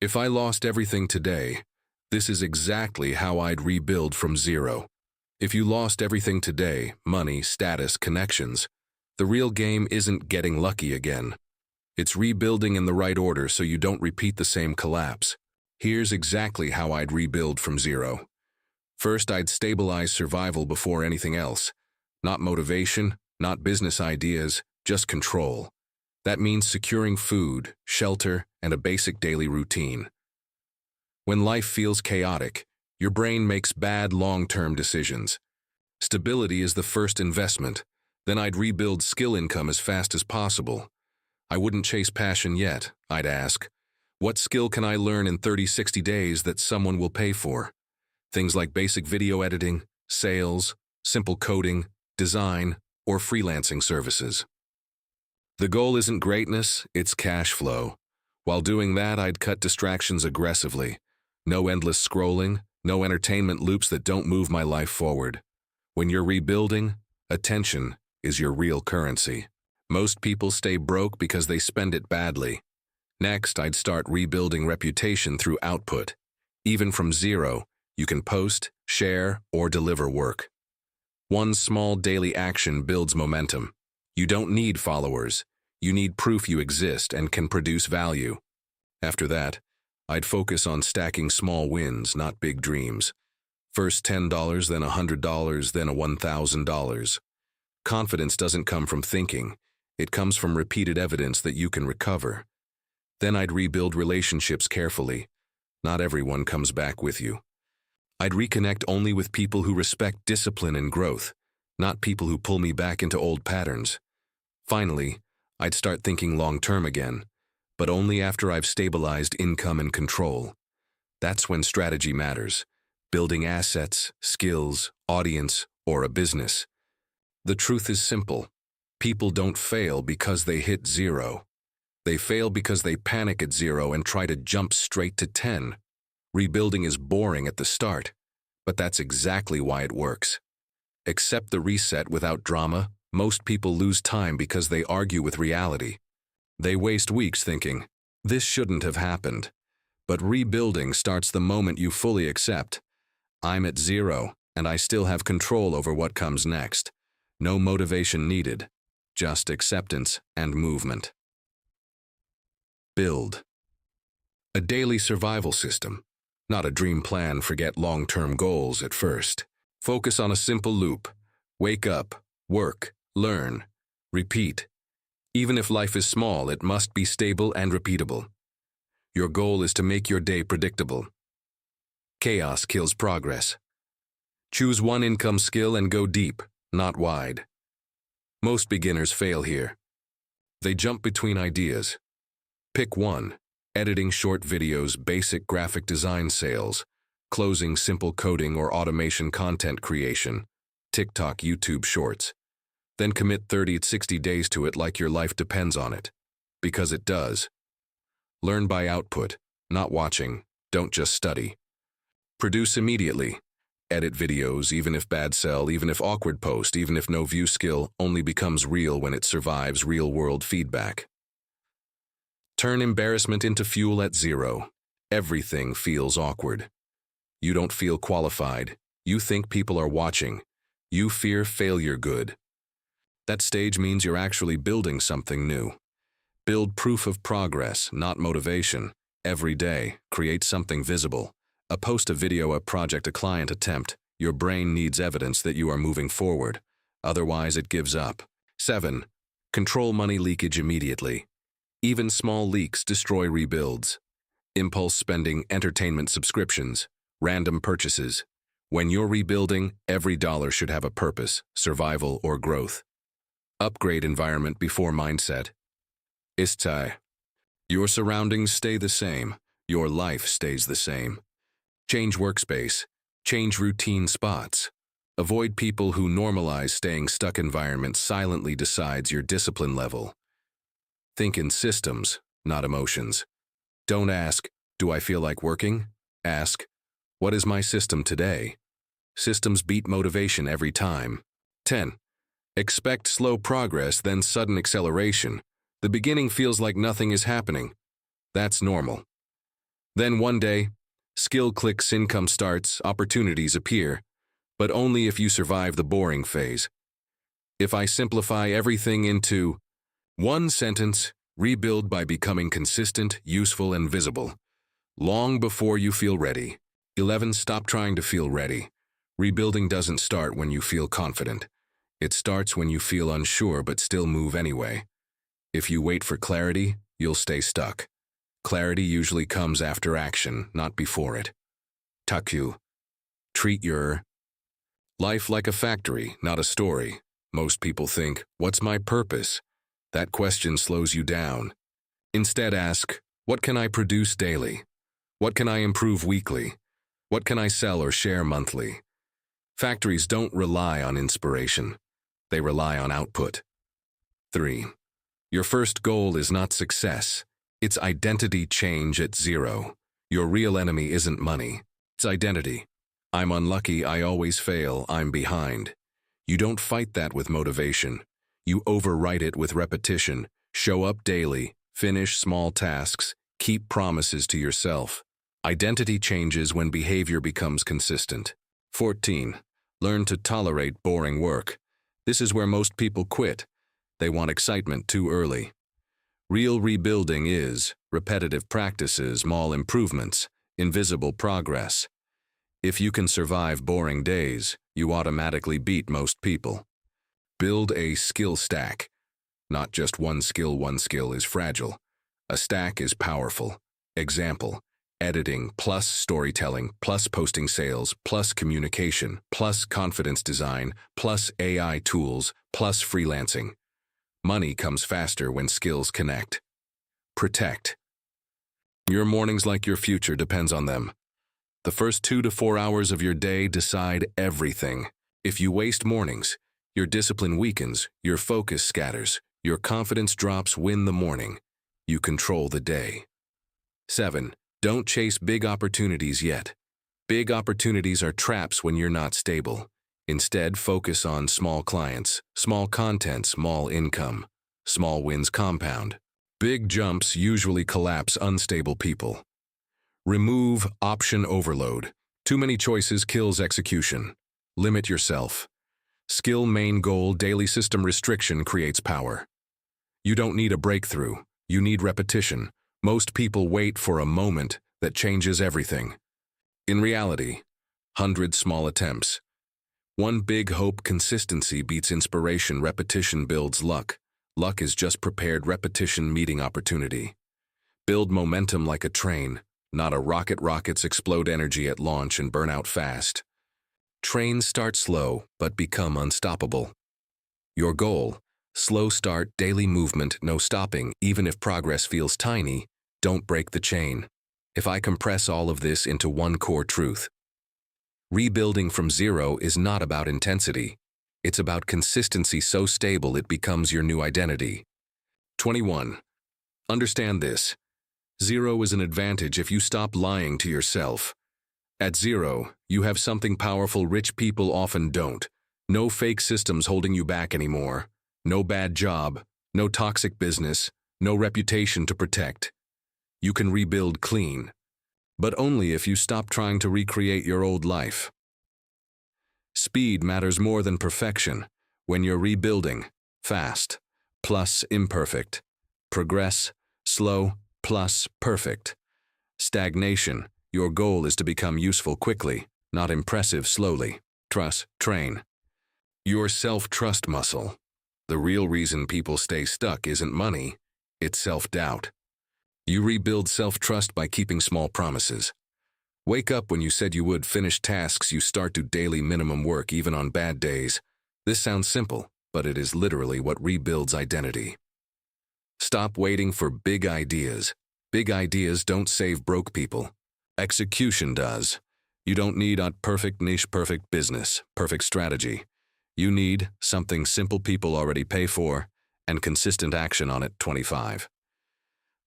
If I lost everything today, this is exactly how I'd rebuild from zero. If you lost everything today, money, status, connections, the real game isn't getting lucky again. It's rebuilding in the right order so you don't repeat the same collapse. Here's exactly how I'd rebuild from zero. First, I'd stabilize survival before anything else. Not motivation, not business ideas, just control. That means securing food, shelter, and a basic daily routine. When life feels chaotic, your brain makes bad long-term decisions. Stability is the first investment. Then I'd rebuild skill income as fast as possible. I wouldn't chase passion yet. I'd ask, what skill can I learn in 30, 60 days that someone will pay for? Things like basic video editing, sales, simple coding, design, or freelancing services. The goal isn't greatness, it's cash flow. While doing that, I'd cut distractions aggressively. No endless scrolling, no entertainment loops that don't move my life forward. When you're rebuilding, attention is your real currency. Most people stay broke because they spend it badly. Next, I'd start rebuilding reputation through output. Even from zero, you can post, share, or deliver work. One small daily action builds momentum. You don't need followers. You need proof you exist and can produce value. After that, I'd focus on stacking small wins, not big dreams. First $10, then $100, then $1,000. Confidence doesn't come from thinking. It comes from repeated evidence that you can recover. Then I'd rebuild relationships carefully. Not everyone comes back with you. I'd reconnect only with people who respect discipline and growth, not people who pull me back into old patterns. Finally, I'd start thinking long-term again, but only after I've stabilized income and control. That's when strategy matters. Building assets, skills, audience, or a business. The truth is simple. People don't fail because they hit zero. They fail because they panic at zero and try to jump straight to 10. Rebuilding is boring at the start, but that's exactly why it works. Accept the reset without drama. Most people lose time because they argue with reality. They waste weeks thinking, this shouldn't have happened. But rebuilding starts the moment you fully accept. I'm at zero, and I still have control over what comes next. No motivation needed, just acceptance and movement. Build. A daily survival system. Not a dream plan, forget long-term goals at first. Focus on a simple loop. Wake up, work, learn, repeat. Even if life is small, it must be stable and repeatable. Your goal is to make your day predictable. Chaos kills progress. Choose one income skill and go deep, not wide. Most beginners fail here. They jump between ideas. Pick one. Editing short videos, basic graphic design sales, closing simple coding or automation content creation, TikTok, YouTube shorts. Then commit 30 to 60 days to it like your life depends on it. Because it does. Learn by output, not watching. Don't just study. Produce immediately. Edit videos, even if bad sell, even if awkward post, even if no view skill, only becomes real when it survives real-world feedback. Turn embarrassment into fuel at zero. Everything feels awkward. You don't feel qualified. You think people are watching. You fear failure good. That stage means you're actually building something new. Build proof of progress, not motivation. Every day, create something visible. A post, a video, a project, a client attempt. Your brain needs evidence that you are moving forward. Otherwise, it gives up. 7. Control money leakage immediately. Even small leaks destroy rebuilds. Impulse spending, entertainment subscriptions, random purchases. When you're rebuilding, every dollar should have a purpose, survival or growth. Upgrade environment before mindset. Istai. Your surroundings stay the same. Your life stays the same. Change workspace. Change routine spots. Avoid people who normalize staying stuck. Environment silently decides your discipline level. Think in systems, not emotions. Don't ask, do I feel like working? Ask, what is my system today? Systems beat motivation every time. 10. Expect slow progress, then sudden acceleration. The beginning feels like nothing is happening. That's normal. Then one day, skill clicks, income starts, opportunities appear, but only if you survive the boring phase. If I simplify everything into one sentence, rebuild by becoming consistent, useful, and visible. Long before you feel ready. 11. Stop trying to feel ready. Rebuilding doesn't start when you feel confident. It starts when you feel unsure but still move anyway. If you wait for clarity, you'll stay stuck. Clarity usually comes after action, not before it. Taku. Treat your life like a factory, not a story. Most people think, what's my purpose? That question slows you down. Instead ask, what can I produce daily? What can I improve weekly? What can I sell or share monthly? Factories don't rely on inspiration. They rely on output. 3. Your first goal is not success. It's identity change at 0. Your real enemy isn't money. It's identity. I'm unlucky, I always fail, I'm behind. You don't fight that with motivation. You overwrite it with repetition. Show up daily, finish small tasks, keep promises to yourself. Identity changes when behavior becomes consistent. 14. Learn to tolerate boring work. This is where most people quit. They want excitement too early. Real rebuilding is repetitive practices, small improvements, invisible progress. If you can survive boring days, you automatically beat most people. Build a skill stack. Not just one skill is fragile. A stack is powerful. Example, editing plus storytelling plus posting sales plus communication plus confidence design plus AI tools plus freelancing. Money comes faster when skills connect. Protect. Your mornings like your future depends on them. The first 2 to 4 hours of your day decide everything. If you waste mornings, your discipline weakens, your focus scatters, your confidence drops. Win the morning. You control the day. 7. Don't chase big opportunities yet. Big opportunities are traps when you're not stable. Instead, focus on small clients, small content, small income. Small wins compound. Big jumps usually collapse unstable people. Remove option overload. Too many choices kills execution. Limit yourself. Skill main goal, daily system restriction creates power. You don't need a breakthrough. You need repetition. Most people wait for a moment that changes everything. In reality, 100 small attempts. One big hope. Consistency beats inspiration. Repetition builds luck. Luck is just prepared repetition meeting opportunity. Build momentum like a train, not a rocket. Rockets explode energy at launch and burn out fast. Trains start slow, but become unstoppable. Your goal, slow start, daily movement, no stopping. Even if progress feels tiny, don't break the chain. If I compress all of this into one core truth, rebuilding from 0 is not about intensity. It's about consistency so stable it becomes your new identity. 21. Understand this. 0 is an advantage if you stop lying to yourself. At 0, you have something powerful rich people often don't. No fake systems holding you back anymore. No bad job. No toxic business. No reputation to protect. You can rebuild clean. But only if you stop trying to recreate your old life. Speed matters more than perfection. When you're rebuilding, fast, plus imperfect. Progress, slow, plus perfect. Stagnation, your goal is to become useful quickly, not impressive slowly. Trust, train. Your self-trust muscle. The real reason people stay stuck isn't money, it's self-doubt. You rebuild self-trust by keeping small promises. Wake up when you said you would, finish tasks you start, do daily minimum work even on bad days. This sounds simple, but it is literally what rebuilds identity. Stop waiting for big ideas. Big ideas don't save broke people. Execution does. You don't need a perfect niche, perfect business, perfect strategy. You need something simple people already pay for and consistent action on it. 25.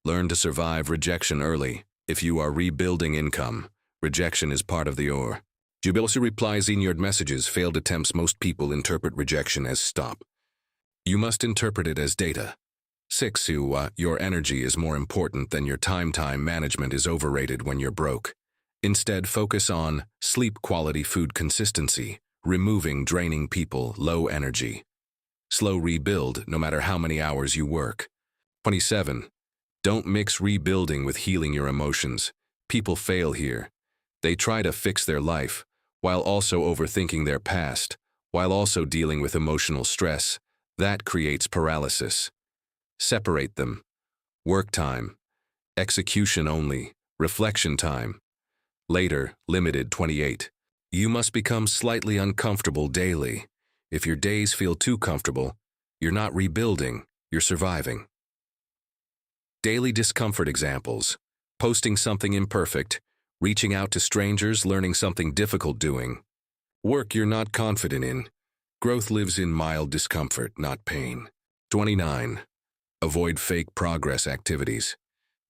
Learn to survive rejection early. If you are rebuilding income, rejection is part of the or. Jubilously replies in your messages. Failed attempts. Most people interpret rejection as stop. You must interpret it as data. 6. Your energy is more important than your time. Time management is overrated when you're broke. Instead, focus on sleep quality, food consistency, removing draining people, low energy. Slow rebuild no matter how many hours you work. 27. Don't mix rebuilding with healing your emotions. People fail here. They try to fix their life, while also overthinking their past, while also dealing with emotional stress. That creates paralysis. Separate them. Work time. Execution only. Reflection time. Later, limited. 28. You must become slightly uncomfortable daily. If your days feel too comfortable, you're not rebuilding, you're surviving. Daily discomfort examples. Posting something imperfect, reaching out to strangers, learning something difficult, doing work you're not confident in. Growth lives in mild discomfort, not pain. 29. Avoid fake progress activities.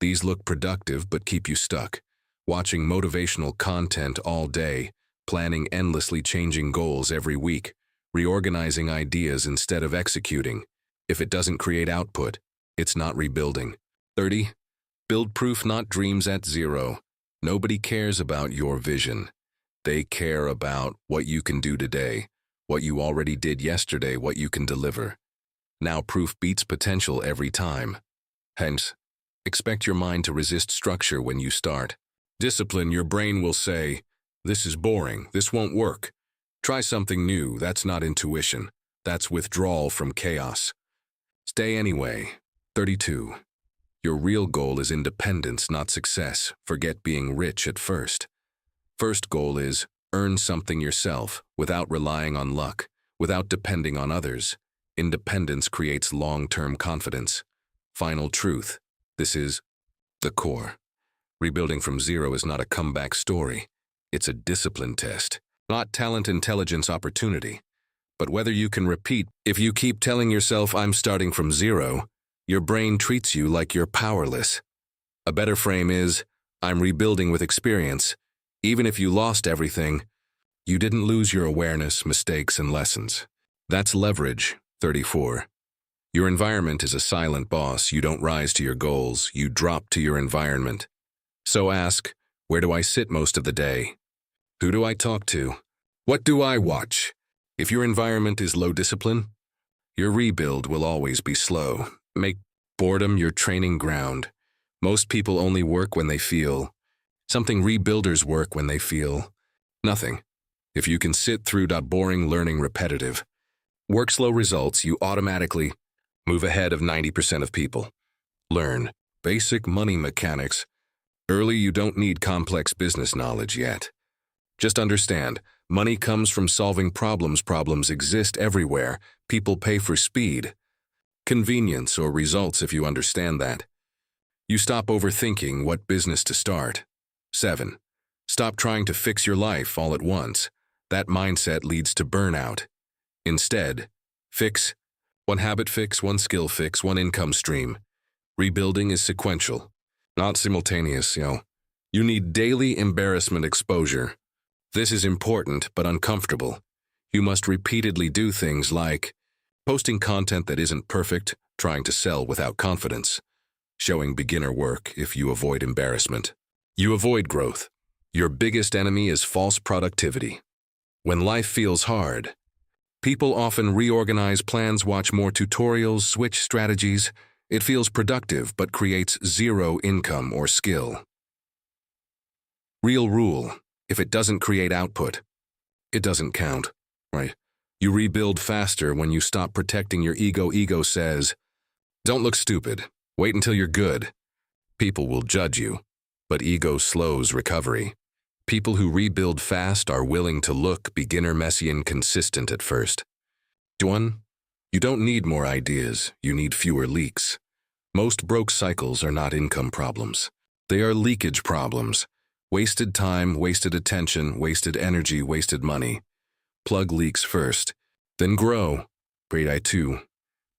These look productive but keep you stuck. Watching motivational content all day, planning endlessly, changing goals every week, reorganizing ideas instead of executing. If it doesn't create output, it's not rebuilding. 30. Build proof, not dreams. At 0. Nobody cares about your vision. They care about what you can do today, what you already did yesterday, what you can deliver. Now proof beats potential every time. Hence, expect your mind to resist structure when you start. Discipline, your brain will say, this is boring, this won't work. Try something new. That's not intuition. That's withdrawal from chaos. Stay anyway. 32. Your real goal is independence, not success. Forget being rich at first. First goal is earn something yourself without relying on luck, without depending on others. Independence creates long-term confidence. Final truth. This is the core. Rebuilding from 0 is not a comeback story. It's a discipline test. Not talent, intelligence, opportunity. But whether you can repeat. If you keep telling yourself, I'm starting from 0, your brain treats you like you're powerless. A better frame is, I'm rebuilding with experience. Even if you lost everything, you didn't lose your awareness, mistakes, and lessons. That's leverage. 34. Your environment is a silent boss. You don't rise to your goals, you drop to your environment. So ask, where do I sit most of the day? Who do I talk to? What do I watch? If your environment is low discipline, your rebuild will always be slow. Make boredom your training ground. Most people only work when they feel something. Rebuilders work when they feel nothing. If you can sit through boring learning, repetitive work, slow results, you automatically move ahead of 90% of people. Learn basic money mechanics early. You don't need complex business knowledge yet. Just understand, money comes from solving problems. Problems exist everywhere. People pay for speed, convenience, or results. If you understand that, you stop overthinking what business to start. 7. Stop trying to fix your life all at once. That mindset leads to burnout. Instead, fix one habit, fix one skill, fix one income stream. Rebuilding is sequential, not simultaneous. You need daily embarrassment exposure. This is important but uncomfortable. You must repeatedly do things like posting content that isn't perfect, trying to sell without confidence, showing beginner work. If you avoid embarrassment, you avoid growth. Your biggest enemy is false productivity. When life feels hard, people often reorganize plans, watch more tutorials, switch strategies. It feels productive but creates 0 income or skill. Real rule: if it doesn't create output, it doesn't count, right? You rebuild faster when you stop protecting your ego. Ego says, don't look stupid, wait until you're good. People will judge you, but ego slows recovery. People who rebuild fast are willing to look beginner, messy, and consistent at first. 1. You don't need more ideas, you need fewer leaks. Most broke cycles are not income problems. They are leakage problems. Wasted time, wasted attention, wasted energy, wasted money. Plug leaks first, then grow. Grade 2.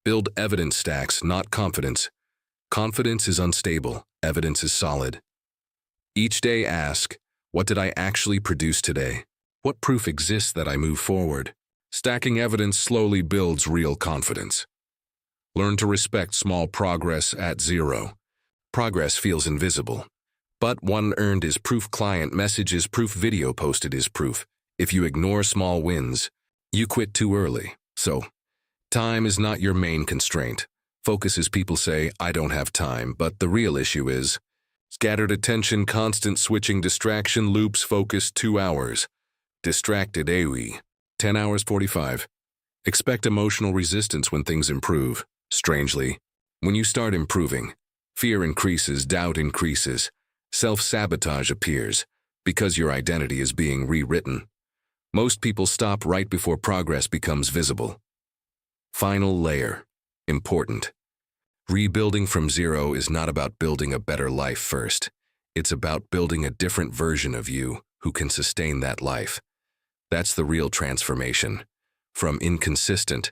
Build evidence stacks, not confidence. Confidence is unstable, evidence is solid. Each day ask, what did I actually produce today? What proof exists that I move forward? Stacking evidence slowly builds real confidence. Learn to respect small progress at zero. Progress feels invisible. But one earned is proof, client message is proof, video posted is proof. If you ignore small wins, you quit too early. So, time is not your main constraint. Focus is people say, I don't have time, but the real issue is scattered attention, constant switching, distraction loops, focus 2 hours. Distracted AOE, 10 hours 45. Expect emotional resistance when things improve. Strangely, when you start improving, fear increases, doubt increases, self-sabotage appears because your identity is being rewritten. Most people stop right before progress becomes visible. Final layer. Important. Rebuilding from zero is not about building a better life first. It's about building a different version of you who can sustain that life. That's the real transformation. From inconsistent,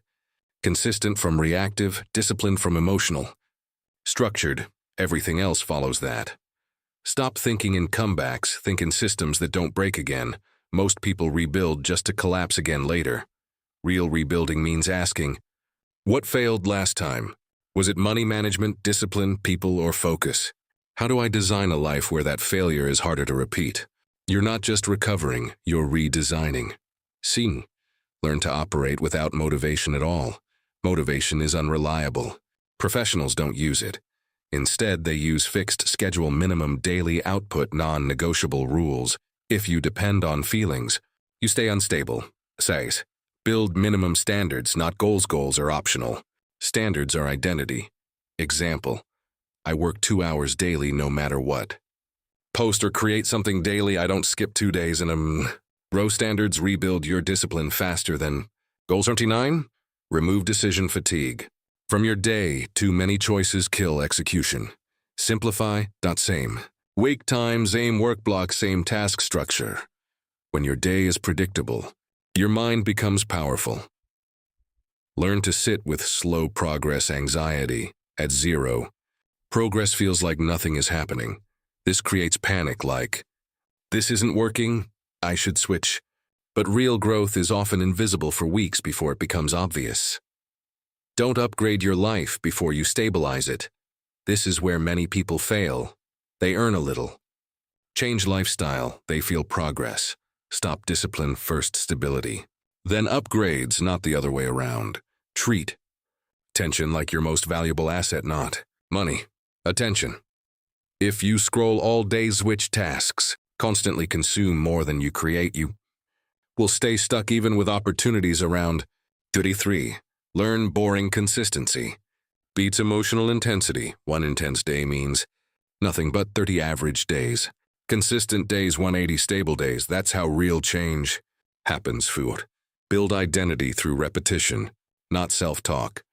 consistent from reactive, disciplined from emotional, structured, everything else follows that. Stop thinking in comebacks, think in systems that don't break again. Most people rebuild just to collapse again later. Real rebuilding means asking, what failed last time? Was it money management, discipline, people, or focus? How do I design a life where that failure is harder to repeat? You're not just recovering, you're redesigning. See, learn to operate without motivation at all. Motivation is unreliable. Professionals don't use it. Instead, they use fixed schedule, minimum daily output, non-negotiable rules. If you depend on feelings, you stay unstable. Says, build minimum standards, not goals. Goals are optional. Standards are identity. Example, I work 2 hours daily no matter what. Post or create something daily, I don't skip 2 days in row. Standards rebuild your discipline faster than goals. 29. Remove decision fatigue. From your day, too many choices kill execution. Simplify, same. Wake times, aim, work block, same task structure. When your day is predictable, your mind becomes powerful. Learn to sit with slow progress anxiety at zero. Progress feels like nothing is happening. This creates panic like, this isn't working, I should switch. But real growth is often invisible for weeks before it becomes obvious. Don't upgrade your life before you stabilize it. This is where many people fail. They earn a little. Change lifestyle, they feel progress. Stop discipline, first stability. Then upgrades, not the other way around. Treat attention like your most valuable asset, not money. Attention. If you scroll all day, switch tasks, constantly consume more than you create, you will stay stuck even with opportunities around. 33. Learn boring consistency. Beats emotional intensity. 1 intense day means nothing but 30 average days. Consistent days, 180 stable days. That's how real change happens. Food. Build identity through repetition, not self-talk.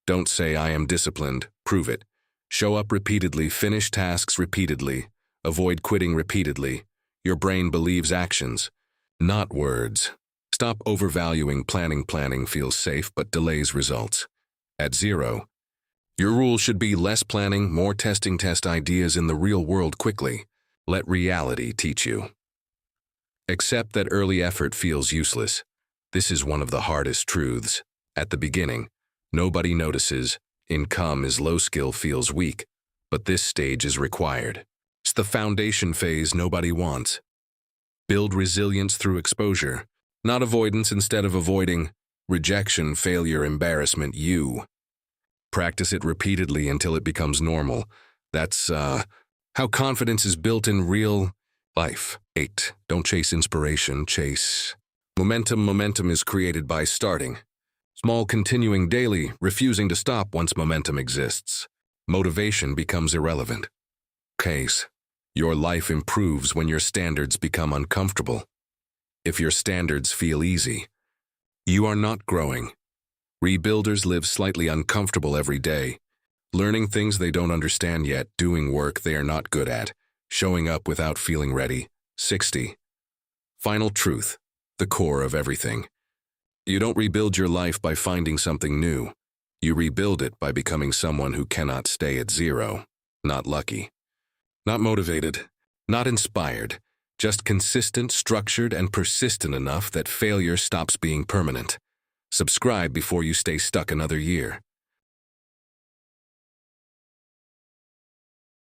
Don't say I am disciplined, prove it. Show up repeatedly, finish tasks repeatedly, avoid quitting repeatedly. Your brain believes actions, not words. Stop overvaluing planning. Planning feels safe but delays results. At zero, your rule should be less planning, more testing. Test ideas in the real world quickly. Let reality teach you. Accept that early effort feels useless. This is one of the hardest truths. At the beginning, nobody notices. Income is low, skill feels weak. But this stage is required. It's the foundation phase nobody wants. Build resilience through exposure, not avoidance. Instead of avoiding rejection, failure, embarrassment, you practice it repeatedly until it becomes normal. That's how confidence is built in real life. 8. Don't chase inspiration, chase momentum. Momentum is created by starting small, continuing daily, refusing to stop once momentum exists. Motivation becomes irrelevant. Case. Your life improves when your standards become uncomfortable. If your standards feel easy, you are not growing. Rebuilders live slightly uncomfortable every day, learning things they don't understand yet, doing work they are not good at, showing up without feeling ready. 60. Final truth, the core of everything. You don't rebuild your life by finding something new. You rebuild it by becoming someone who cannot stay at zero. Not lucky. Not motivated. Not inspired. Just consistent, structured, and persistent enough that failure stops being permanent. Subscribe before you stay stuck another year.